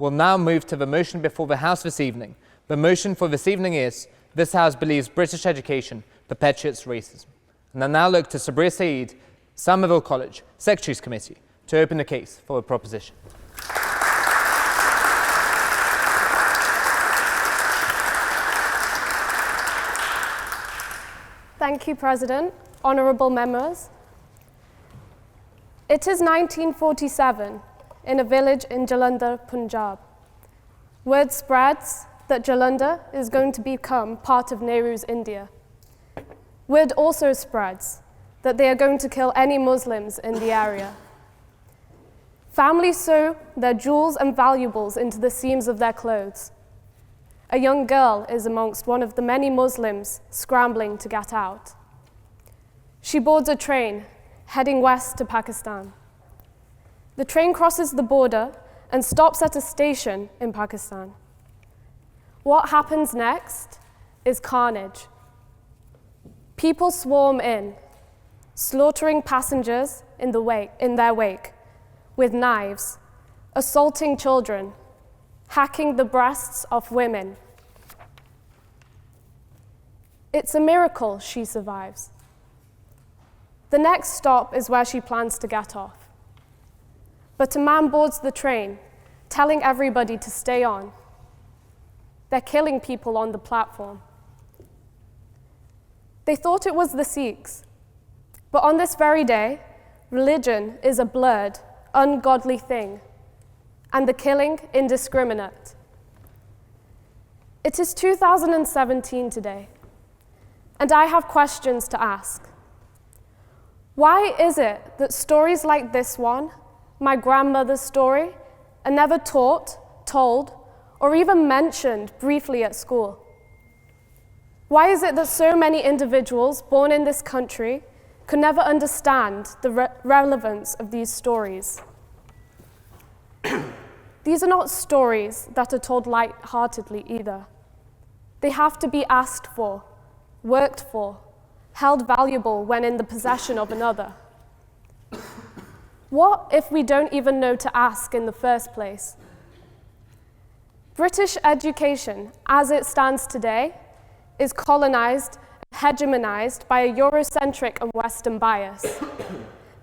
We'll now move to the motion before the House this evening. The motion for this evening is, this House believes British education perpetuates racism. And I now look to Sabriyah Saeed, Somerville College, Secretaries Committee, to open the case for the proposition. Thank you, President. Honourable members. It is 1947 in a village in Jalandhar, Punjab. Word spreads that Jalandhar is going to become part of Nehru's India. Word also spreads that they are going to kill any Muslims in the area. Families sew their jewels and valuables into the seams of their clothes. A young girl is amongst one of the many Muslims scrambling to get out. She boards a train heading west to Pakistan. The train crosses the border and stops at a station in Pakistan. What happens next is carnage. People swarm in, slaughtering passengers in their wake with knives, assaulting children, hacking the breasts of women. It's a miracle she survives. The next stop is where she plans to get off. But a man boards the train, telling everybody to stay on. They're killing people on the platform. They thought it was the Sikhs, but on this very day, religion is a blurred, ungodly thing, and the killing indiscriminate. It is 2017 today, and I have questions to ask. Why is it that stories like this one, my grandmother's story, are never taught, told, or even mentioned briefly at school? Why is it that so many individuals born in this country could never understand the relevance of these stories? These are not stories that are told light-heartedly either. They have to be asked for, worked for, held valuable when in the possession of another. What if we don't even know to ask in the first place? British education, as it stands today, is colonized and hegemonized by a Eurocentric and Western bias.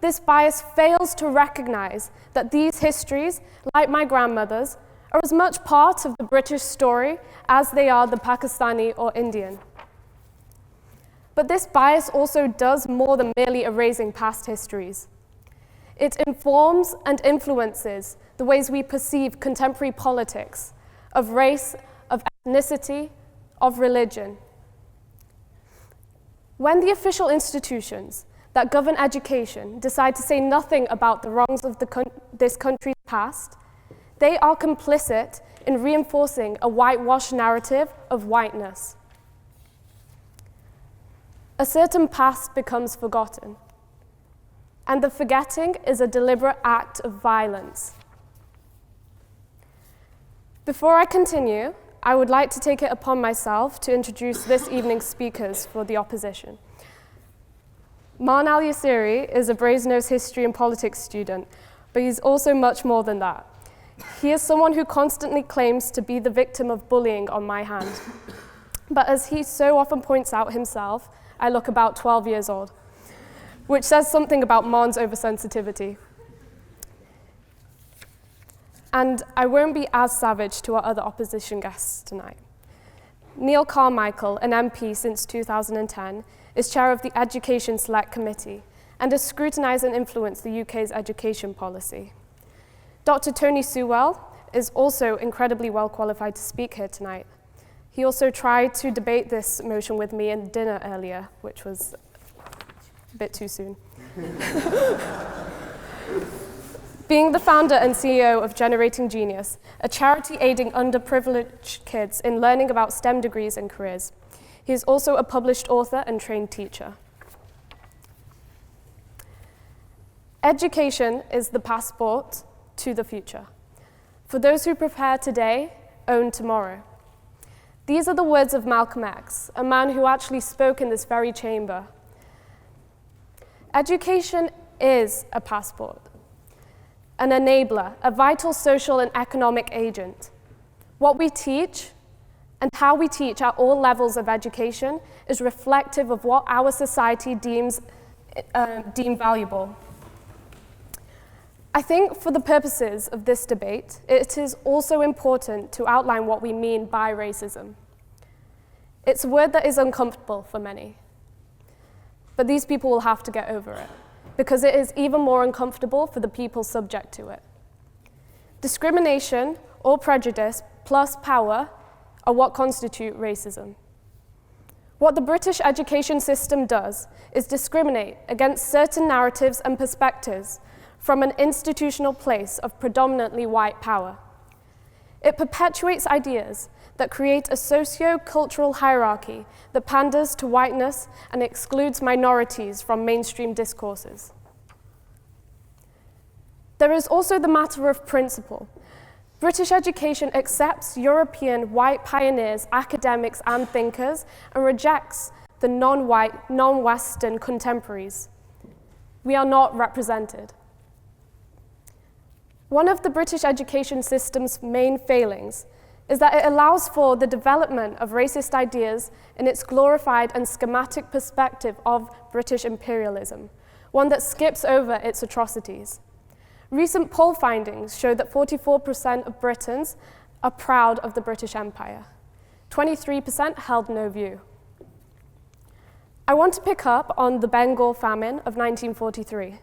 This bias fails to recognize that these histories, like my grandmother's, are as much part of the British story as they are the Pakistani or Indian. But this bias also does more than merely erasing past histories. It informs and influences the ways we perceive contemporary politics, of race, of ethnicity, of religion. When the official institutions that govern education decide to say nothing about the wrongs of this country's past, they are complicit in reinforcing a whitewash narrative of whiteness. A certain past becomes forgotten, and the forgetting is a deliberate act of violence. Before I continue, I would like to take it upon myself to introduce this evening's speakers for the opposition. Maan Al-Yassiri is a Brasenose history and politics student, but he's also much more than that. He is someone who constantly claims to be the victim of bullying on my hand. But as he so often points out himself, I look about 12 years old, which says something about Maan's oversensitivity. And I won't be as savage to our other opposition guests tonight. Neil Carmichael, an MP since 2010, is chair of the Education Select Committee and has scrutinised and influenced the UK's education policy. Dr. Tony Sewell is also incredibly well qualified to speak here tonight. He also tried to debate this motion with me in dinner earlier, which was a bit too soon. Being the founder and CEO of Generating Genius, a charity aiding underprivileged kids in learning about STEM degrees and careers. He is also a published author and trained teacher. Education is the passport to the future. For those who prepare today, own tomorrow. These are the words of Malcolm X, a man who actually spoke in this very chamber. Education is a passport. an enabler, a vital social and economic agent. What we teach and how we teach at all levels of education is reflective of what our society deem valuable. I think for the purposes of this debate, it is also important to outline what we mean by racism. It's a word that is uncomfortable for many, but these people will have to get over it, because it is even more uncomfortable for the people subject to it. Discrimination or prejudice plus power are what constitute racism. What the British education system does is discriminate against certain narratives and perspectives from an institutional place of predominantly white power. It perpetuates ideas that create a socio-cultural hierarchy that panders to whiteness and excludes minorities from mainstream discourses. There is also the matter of principle. British education accepts European white pioneers, academics, and thinkers, and rejects the non-white, non-Western contemporaries. We are not represented. One of the British education system's main failings is that it allows for the development of racist ideas in its glorified and schematic perspective of British imperialism, one that skips over its atrocities. Recent poll findings show that 44% of Britons are proud of the British Empire. 23% held no view. I want to pick up on the Bengal famine of 1943,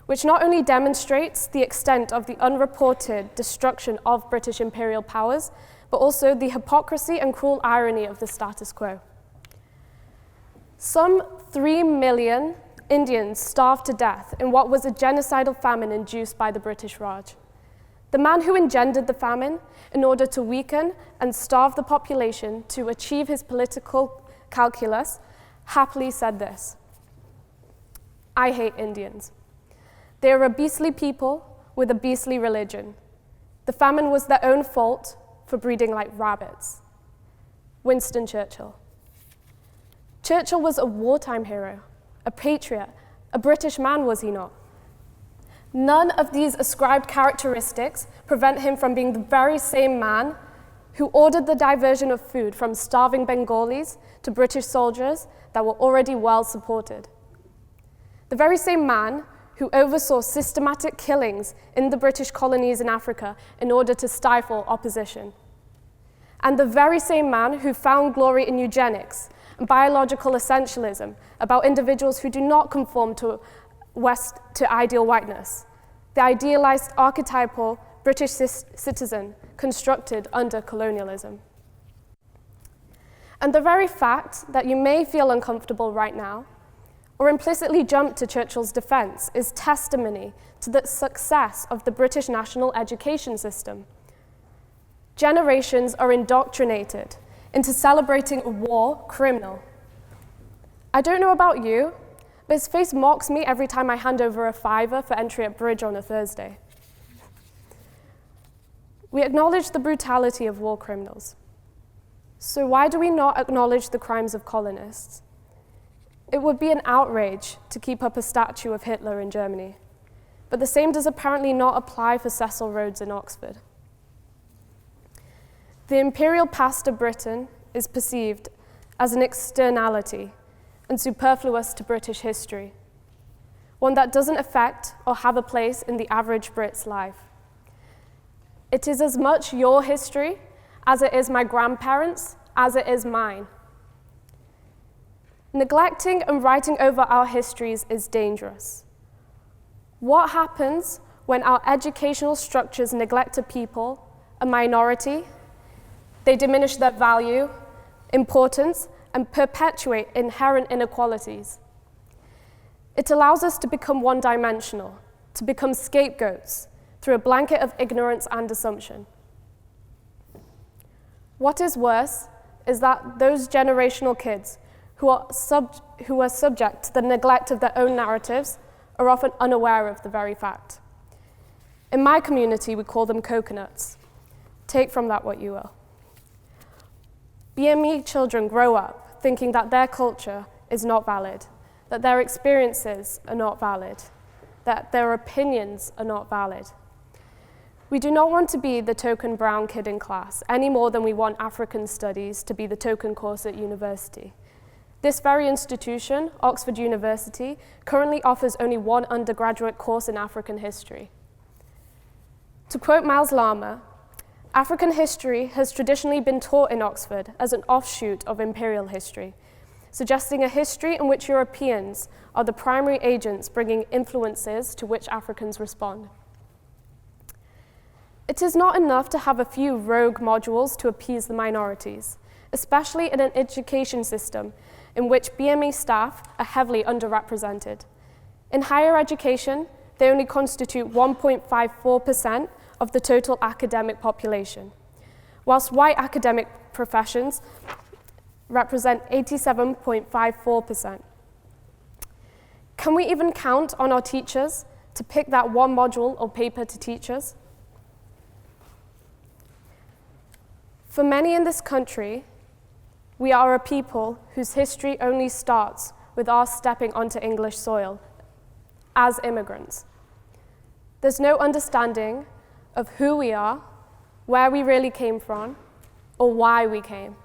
which not only demonstrates the extent of the unreported destruction of British imperial powers, but also the hypocrisy and cruel irony of the status quo. Some 3 million Indians starved to death in what was a genocidal famine induced by the British Raj. The man who engendered the famine in order to weaken and starve the population to achieve his political calculus happily said this: "I hate Indians. They are a beastly people with a beastly religion. The famine was their own fault for breeding like rabbits." Winston Churchill. Churchill was a wartime hero, a patriot, a British man, was he not? None of these ascribed characteristics prevent him from being the very same man who ordered the diversion of food from starving Bengalis to British soldiers that were already well supported. The very same man who oversaw systematic killings in the British colonies in Africa in order to stifle opposition. And the very same man who found glory in eugenics and biological essentialism about individuals who do not conform to ideal whiteness, the idealized archetypal British citizen constructed under colonialism. And the very fact that you may feel uncomfortable right now, or implicitly jump to Churchill's defense, is testimony to the success of the British national education system. Generations are indoctrinated into celebrating a war criminal. I don't know about you, but his face mocks me every time I hand over a £5 for entry at bridge on a Thursday. We acknowledge the brutality of war criminals. So why do we not acknowledge the crimes of colonists? It would be an outrage to keep up a statue of Hitler in Germany, but the same does apparently not apply for Cecil Rhodes in Oxford. The imperial past of Britain is perceived as an externality and superfluous to British history, one that doesn't affect or have a place in the average Brit's life. It is as much your history as it is my grandparents', as it is mine. Neglecting and writing over our histories is dangerous. What happens when our educational structures neglect a people, a minority? They diminish their value, importance, and perpetuate inherent inequalities. It allows us to become one-dimensional, to become scapegoats through a blanket of ignorance and assumption. What is worse is that those generational kids who are subject to the neglect of their own narratives are often unaware of the very fact. In my community, we call them coconuts. Take from that what you will. BME children grow up thinking that their culture is not valid, that their experiences are not valid, that their opinions are not valid. We do not want to be the token brown kid in class, any more than we want African studies to be the token course at university. This very institution, Oxford University, currently offers only one undergraduate course in African history. To quote Miles Larmer, African history has traditionally been taught in Oxford as an offshoot of imperial history, suggesting a history in which Europeans are the primary agents bringing influences to which Africans respond. It is not enough to have a few rogue modules to appease the minorities, especially in an education system in which BME staff are heavily underrepresented. In higher education, they only constitute 1.54% of the total academic population, whilst white academic professions represent 87.54%. Can we even count on our teachers to pick that one module or paper to teach us? For many in this country, we are a people whose history only starts with our stepping onto English soil as immigrants. There's no understanding of who we are, where we really came from, or why we came.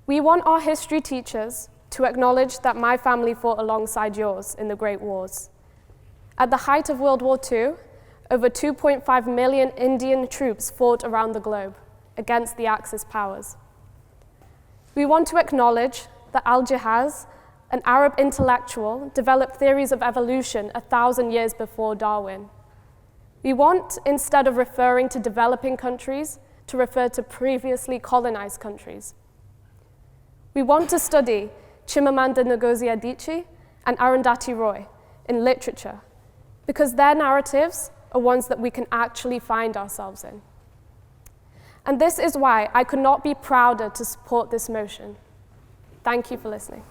We want our history teachers to acknowledge that my family fought alongside yours in the Great Wars. At the height of World War II, over 2.5 million Indian troops fought around the globe against the Axis powers. We want to acknowledge that Al-Jahaz, an Arab intellectual, developed theories of evolution 1,000 years before Darwin. We want, instead of referring to developing countries, to refer to previously colonized countries. We want to study Chimamanda Ngozi Adichie and Arundhati Roy in literature, because their narratives are ones that we can actually find ourselves in. And this is why I could not be prouder to support this motion. Thank you for listening.